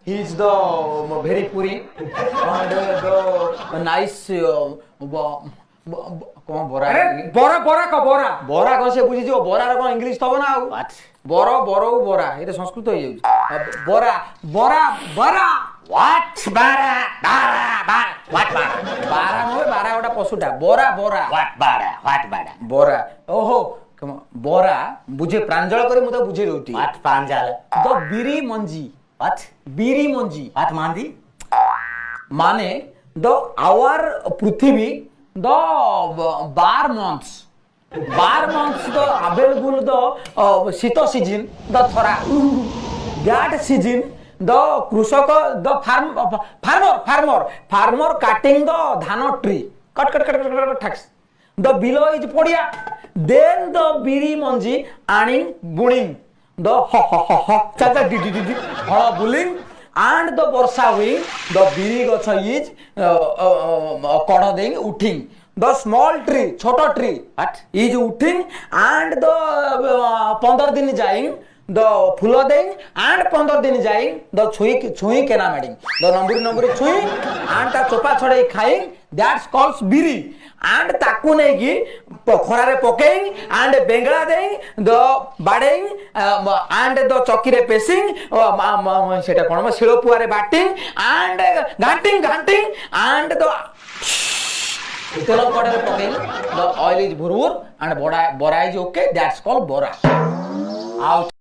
he is the very puri and the nice কোন বরা আরে বড়া বড়া ক বড়া বরা কোন সে বুঝি ଯିବ বরার কোন ইংলিশ থব না ଆଉ বড় বড় বরা এটা সংস্কৃত হই যাଉଛି Bora Bora Bora What bara? Bara. What bara? বারা নয় বারা ওটা পশুটা Bora Bora What bara? What bara? Bora ওহো বরা বুঝে প্রাঞ্জল করে মু তো বুঝে দউটি What panjal? দ বিরি মঞ্জি What? বিরি মঞ্জি What mandi? মানে দ আওয়ার পৃথিবী দ 12 months the available the sheet season the থরা that season the krishak the farmer cutting the dhan tree cut ঠাক্স দ বিলো ইজ পড়িয়া দেন দ বিরি মঞ্জি আনিং বুনিং দ চাচা ডি হল বুলিং and the ବର୍ଷା wing the biri ଗଛ is କଢ ଦେଇ ଉଠିଂ the small tree छोटा tree What? is উঠিং and the 15 दिन যাইং the ফুল দেই and 15 दिन যাইং the ଛୁଇଁ କେନା ମାଡିଂ the ନମ୍ବରି ଛୁଇଁ and ତା ଚୋପା ଛଡେଇ ଖାଇଂ that's calls biri and ତାକୁ ନେଇକି ଖରାରେ ପକେଇଂ and ବେଙ୍ଗଳା ଦେଇ the ବାଡେଇଂ and the ଚକିରେ ପେସିଂ ସେଟା କଣ ଶିଳପୁଆରେ ବାଟିଂ and ଘାଣ୍ଟିଂ and the ତେଲ କଡରେ ପକେଇଂ the oil is ଭୁରଭୁର and ବରା is okay that's called ବରା ଆଉ